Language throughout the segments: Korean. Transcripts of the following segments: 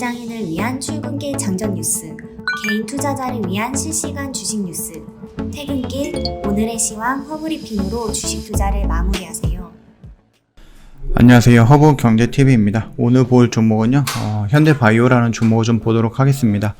직장인을 위한 출근길 장전 뉴스, 개인 투자자를 위한 실시간 주식 뉴스, 퇴근길 오늘의 시황 허브리핑으로 주식 투자를 마무리하세요. 안녕하세요. 허브경제TV입니다. 오늘 볼 종목은요, 현대바이오라는 종목을 좀 보도록 하겠습니다.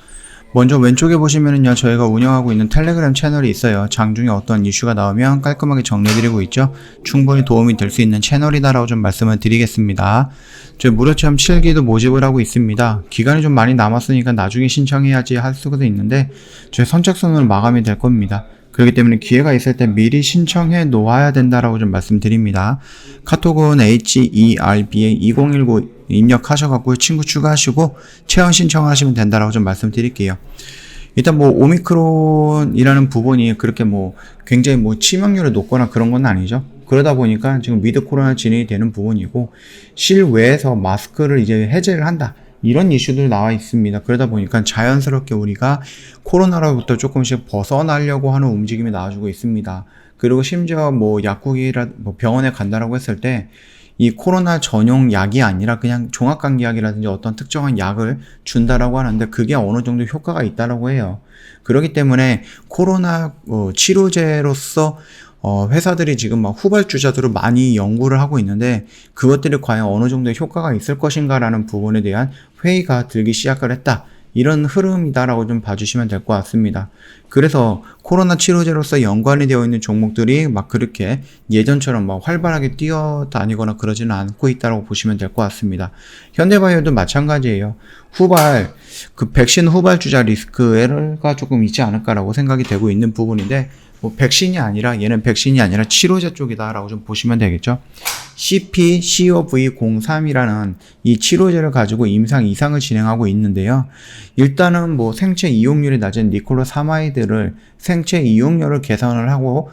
먼저 왼쪽에 보시면은요, 저희가 운영하고 있는 텔레그램 채널이 있어요. 장중에 어떤 이슈가 나오면 깔끔하게 정리해드리고 있죠. 충분히 도움이 될 수 있는 채널이다라고 좀 말씀을 드리겠습니다. 저희 무료체험 7기도 모집을 하고 있습니다. 기간이 좀 많이 남았으니까 나중에 신청해야지 할 수도 있는데 저희 선착순으로 마감이 될 겁니다. 그렇기 때문에 기회가 있을 때 미리 신청해 놓아야 된다라고 좀 말씀드립니다. 카톡은 HERBA 2019 입력하셔갖고 친구 추가하시고 체험 신청하시면 된다라고 좀 말씀드릴게요. 일단 오미크론이라는 부분이 그렇게 굉장히 치명률이 높거나 그런 건 아니죠. 그러다 보니까 지금 위드 코로나 진행이 되는 부분이고 실외에서 마스크를 이제 해제를 한다. 이런 이슈들 나와 있습니다. 그러다 보니까 자연스럽게 우리가 코로나로부터 조금씩 벗어나려고 하는 움직임이 나와주고 있습니다. 그리고 심지어 약국이라 병원에 간다라고 했을 때 이 코로나 전용 약이 아니라 그냥 종합감기약이라든지 어떤 특정한 약을 준다라고 하는데 그게 어느 정도 효과가 있다라고 해요. 그렇기 때문에 코로나 치료제로서 회사들이 지금 후발주자들을 많이 연구를 하고 있는데 그것들이 과연 어느 정도의 효과가 있을 것인가라는 부분에 대한 회의가 들기 시작을 했다. 이런 흐름이다라고 좀 봐주시면 될 것 같습니다. 그래서 코로나 치료제로서 연관이 되어 있는 종목들이 그렇게 예전처럼 활발하게 뛰어다니거나 그러지는 않고 있다라고 보시면 될 것 같습니다. 현대바이오도 마찬가지예요. 백신 후발주자 리스크가 조금 있지 않을까라고 생각이 되고 있는 부분인데 얘는 백신이 아니라 치료제 쪽이다라고 좀 보시면 되겠죠. COV03이라는 이 치료제를 가지고 임상 이상을 진행하고 있는데요. 일단은 생체 이용률이 낮은 니콜로사마이드를 생체 이용률을 개선을 하고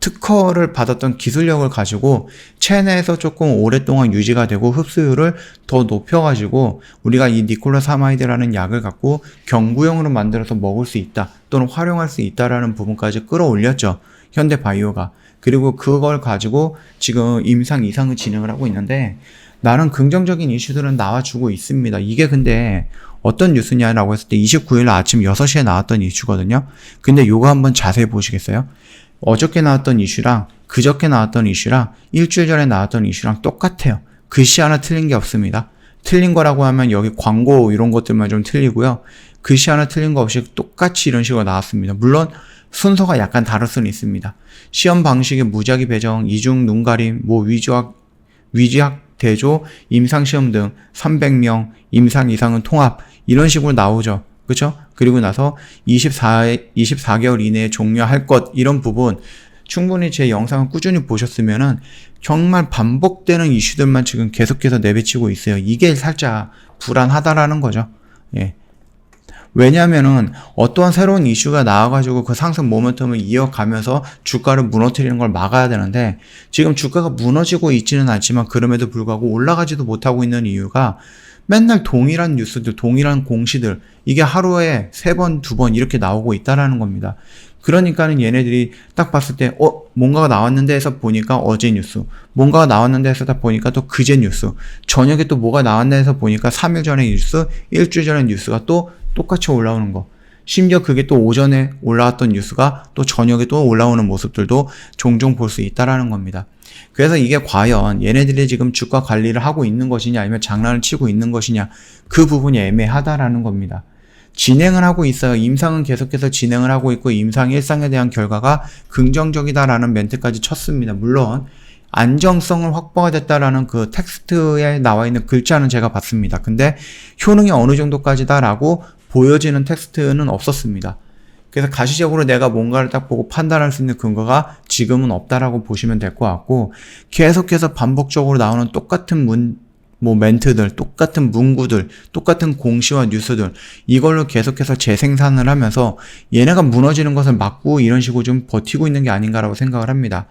특허를 받았던 기술력을 가지고 체내에서 조금 오랫동안 유지가 되고 흡수율을 더 높여가지고 우리가 이 니콜로사마이드라는 약을 갖고 경구용으로 만들어서 먹을 수 있다 또는 활용할 수 있다라는 부분까지 끌어올렸죠. 현대바이오가. 그리고 그걸 가지고 지금 임상 이상을 진행을 하고 있는데 나는 긍정적인 이슈들은 나와주고 있습니다. 이게 근데 어떤 뉴스냐라고 했을 때 29일 아침 6시에 나왔던 이슈거든요. 근데 요거 한번 자세히 보시겠어요? 어저께 나왔던 이슈랑 그저께 나왔던 이슈랑 일주일 전에 나왔던 이슈랑 똑같아요. 글씨 하나 틀린 게 없습니다. 틀린 거라고 하면 여기 광고 이런 것들만 좀 틀리고요. 글씨 하나 틀린 거 없이 똑같이 이런 식으로 나왔습니다. 물론 순서가 약간 다를 수는 있습니다. 시험 방식의 무작위 배정, 이중 눈가림, 위지학 대조, 임상시험 등 300명, 임상 이상은 통합 이런 식으로 나오죠. 그렇죠? 그리고 나서 24개월 이내에 종료할 것 이런 부분 충분히 제 영상을 꾸준히 보셨으면은 정말 반복되는 이슈들만 지금 계속해서 내비치고 있어요. 이게 살짝 불안하다라는 거죠. 예. 왜냐면은 어떠한 새로운 이슈가 나와가지고 그 상승 모멘텀을 이어가면서 주가를 무너뜨리는 걸 막아야 되는데 지금 주가가 무너지고 있지는 않지만 그럼에도 불구하고 올라가지도 못하고 있는 이유가 맨날 동일한 뉴스들, 동일한 공시들 이게 하루에 3번, 2번 이렇게 나오고 있다라는 겁니다. 그러니까는 얘네들이 딱 봤을 때 뭔가가 나왔는데 해서 보니까 어제 뉴스, 뭔가가 나왔는데 해서 딱 보니까 또 그제 뉴스, 저녁에 또 뭐가 나왔나 해서 보니까 3일 전에 뉴스, 일주일 전에 뉴스가 또 똑같이 올라오는 거. 심지어 그게 또 오전에 올라왔던 뉴스가 또 저녁에 또 올라오는 모습들도 종종 볼 수 있다라는 겁니다. 그래서 이게 과연 얘네들이 지금 주가 관리를 하고 있는 것이냐 아니면 장난을 치고 있는 것이냐 그 부분이 애매하다라는 겁니다. 진행을 하고 있어요. 임상은 계속해서 진행을 하고 있고 임상 일상에 대한 결과가 긍정적이다라는 멘트까지 쳤습니다. 물론 안정성을 확보가 됐다라는 그 텍스트에 나와 있는 글자는 제가 봤습니다. 근데 효능이 어느 정도까지다라고 보여지는 텍스트는 없었습니다. 그래서 가시적으로 내가 뭔가를 딱 보고 판단할 수 있는 근거가 지금은 없다라고 보시면 될 것 같고 계속해서 반복적으로 나오는 똑같은 멘트들, 똑같은 문구들, 똑같은 공시와 뉴스들 이걸로 계속해서 재생산을 하면서 얘네가 무너지는 것을 막고 이런 식으로 좀 버티고 있는 게 아닌가라고 생각을 합니다.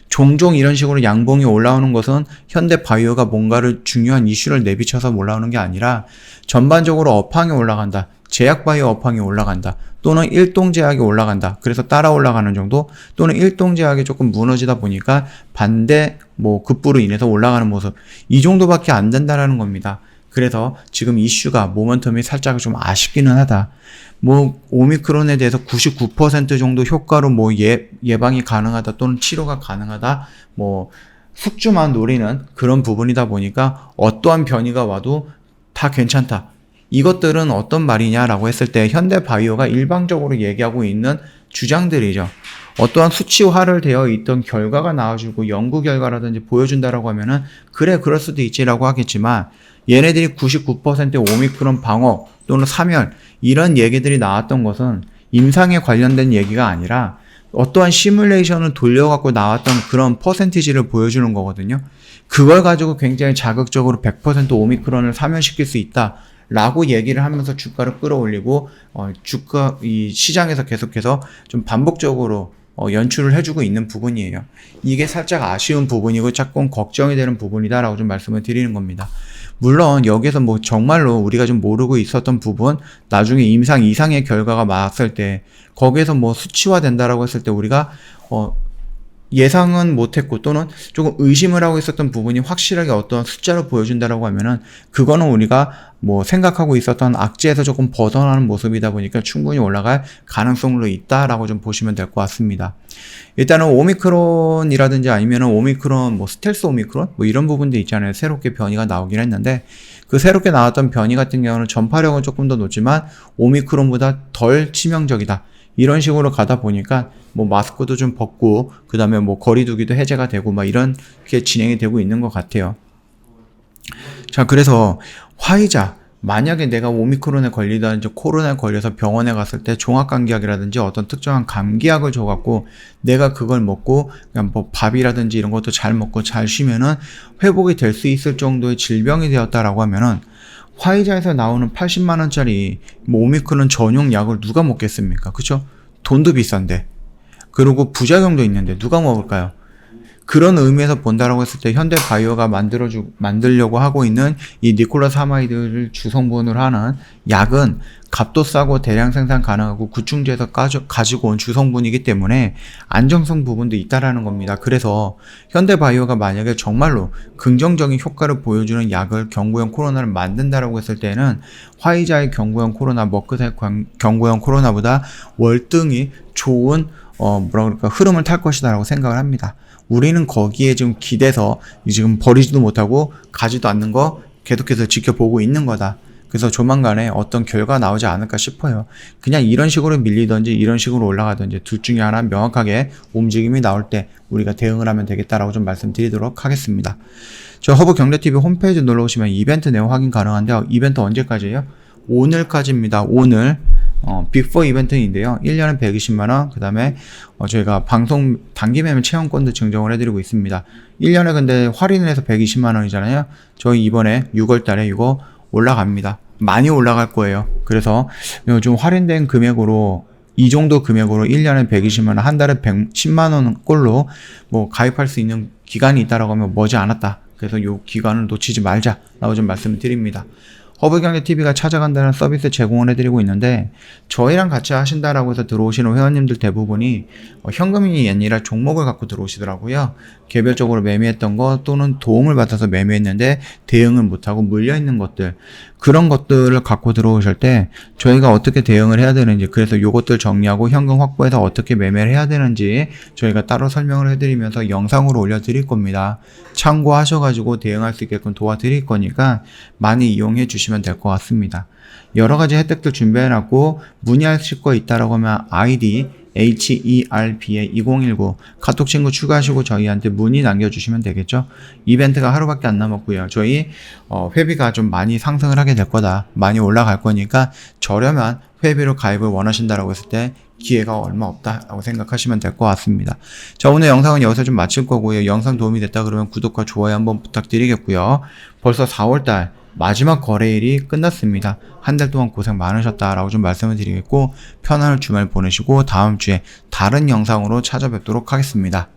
종종 이런 식으로 양봉이 올라오는 것은 현대바이오가 뭔가를 중요한 이슈를 내비쳐서 올라오는 게 아니라 전반적으로 업황이 올라간다. 제약바이오 업황이 올라간다. 또는 일동제약이 올라간다. 그래서 따라 올라가는 정도 또는 일동제약이 조금 무너지다 보니까 반대 급부로 인해서 올라가는 모습 이 정도밖에 안 된다라는 겁니다. 그래서 지금 이슈가 모멘텀이 살짝 좀 아쉽기는 하다. 뭐 오미크론에 대해서 99% 정도 효과로 뭐 예방이 가능하다 또는 치료가 가능하다, 뭐 숙주만 노리는 그런 부분이다 보니까 어떠한 변이가 와도 다 괜찮다. 이것들은 어떤 말이냐라고 했을 때 현대바이오가 일방적으로 얘기하고 있는 주장들이죠. 어떠한 수치화를 되어 있던 결과가 나와주고 연구 결과라든지 보여준다라고 하면은 그래 그럴 수도 있지라고 하겠지만, 얘네들이 99%의 오미크론 방어 또는 사멸 이런 얘기들이 나왔던 것은 임상에 관련된 얘기가 아니라 어떠한 시뮬레이션을 돌려갖고 나왔던 그런 퍼센티지를 보여주는 거거든요. 그걸 가지고 굉장히 자극적으로 100% 오미크론을 사멸시킬 수 있다 라고 얘기를 하면서 주가를 끌어올리고 주가 이 시장에서 계속해서 좀 반복적으로 연출을 해주고 있는 부분이에요. 이게 살짝 아쉬운 부분이고 조금 걱정이 되는 부분이다라고 좀 말씀을 드리는 겁니다. 물론 여기서 뭐 정말로 우리가 좀 모르고 있었던 부분, 나중에 임상 이상의 결과가 나왔을 때 거기에서 뭐 수치화 된다라고 했을 때 우리가 예상은 못했고 또는 조금 의심을 하고 있었던 부분이 확실하게 어떤 숫자로 보여준다라고 하면은 그거는 우리가 뭐 생각하고 있었던 악재에서 조금 벗어나는 모습이다 보니까 충분히 올라갈 가능성도 있다라고 좀 보시면 될 것 같습니다. 일단은 오미크론이라든지 아니면은 오미크론 뭐 스텔스 오미크론 뭐 이런 부분도 있잖아요. 새롭게 변이가 나오긴 했는데 그 새롭게 나왔던 변이 같은 경우는 전파력은 조금 더 높지만 오미크론보다 덜 치명적이다. 이런 식으로 가다 보니까 뭐 마스크도 좀 벗고 그 다음에 뭐 거리두기도 해제가 되고 막 이렇게 진행이 되고 있는 것 같아요. 자, 그래서 화이자, 만약에 내가 오미크론에 걸리다든지 코로나에 걸려서 병원에 갔을 때 종합감기약이라든지 어떤 특정한 감기약을 줘갖고 내가 그걸 먹고 그냥 뭐 밥이라든지 이런 것도 잘 먹고 잘 쉬면은 회복이 될 수 있을 정도의 질병이 되었다라고 하면은 화이자에서 나오는 80만원짜리 뭐 오미크론 전용 약을 누가 먹겠습니까? 그쵸? 돈도 비싼데. 그리고 부작용도 있는데 누가 먹을까요? 그런 의미에서 본다라고 했을 때 현대바이오가 만들려고 하고 있는 이 니콜라사마이드를 주성분으로 하는 약은 값도 싸고 대량 생산 가능하고 구충제에서 가지고 온 주성분이기 때문에 안정성 부분도 있다라는 겁니다. 그래서 현대바이오가 만약에 정말로 긍정적인 효과를 보여주는 약을 경구형 코로나를 만든다라고 했을 때는 화이자의 경구형 코로나, 머크의 경구형 코로나보다 월등히 좋은 흐름을 탈 것이다라고 생각을 합니다. 우리는 거기에 좀 기대서 지금 버리지도 못하고 가지도 않는 거 계속해서 지켜보고 있는 거다. 그래서 조만간에 어떤 결과가 나오지 않을까 싶어요. 그냥 이런 식으로 밀리든지 이런 식으로 올라가든지 둘 중에 하나 명확하게 움직임이 나올 때 우리가 대응을 하면 되겠다라고 좀 말씀드리도록 하겠습니다. 저 허브경제TV 홈페이지 놀러오시면 이벤트 내용 확인 가능한데요. 이벤트 언제까지예요? 오늘까지입니다. 오늘 빅4 이벤트인데요. 1년에 120만원, 그 다음에 저희가 방송 단기 매매 체험권도 증정을 해드리고 있습니다. 1년에 근데 할인을 해서 120만원이잖아요. 저희 이번에 6월달에 이거 올라갑니다. 많이 올라갈 거예요. 그래서 좀 할인된 금액으로 이 정도 금액으로 1년에 120만원, 한 달에 110만원 꼴로 뭐 가입할 수 있는 기간이 있다라고 하면 머지 않았다. 그래서 이 기간을 놓치지 말자라고 좀 말씀을 드립니다. 허브경제TV가 찾아간다는 서비스 제공을 해드리고 있는데 저희랑 같이 하신다라고 해서 들어오시는 회원님들 대부분이 현금이 아니라 종목을 갖고 들어오시더라고요. 개별적으로 매매했던 거 또는 도움을 받아서 매매했는데 대응을 못하고 물려있는 것들, 그런 것들을 갖고 들어오실 때 저희가 어떻게 대응을 해야 되는지, 그래서 요것들 정리하고 현금 확보해서 어떻게 매매를 해야 되는지 저희가 따로 설명을 해드리면서 영상으로 올려드릴 겁니다. 참고하셔가지고 대응할 수 있게끔 도와드릴 거니까 많이 이용해 주시면 될 것 같습니다. 여러가지 혜택들 준비해놨고 문의하실 거 있다라고 하면 아이디 HERB의 2019 카톡 친구 추가하시고 저희한테 문의 남겨주시면 되겠죠. 이벤트가 하루밖에 안 남았고요. 저희 회비가 좀 많이 상승을 하게 될 거다, 많이 올라갈 거니까 저렴한 회비로 가입을 원하신다라고 했을 때 기회가 얼마 없다라고 생각하시면 될 것 같습니다. 자, 오늘 영상은 여기서 좀 마칠 거고요. 영상 도움이 됐다 그러면 구독과 좋아요 한번 부탁드리겠고요. 벌써 4월달 마지막 거래일이 끝났습니다. 한 달 동안 고생 많으셨다라고 좀 말씀을 드리겠고 편안한 주말 보내시고 다음 주에 다른 영상으로 찾아뵙도록 하겠습니다.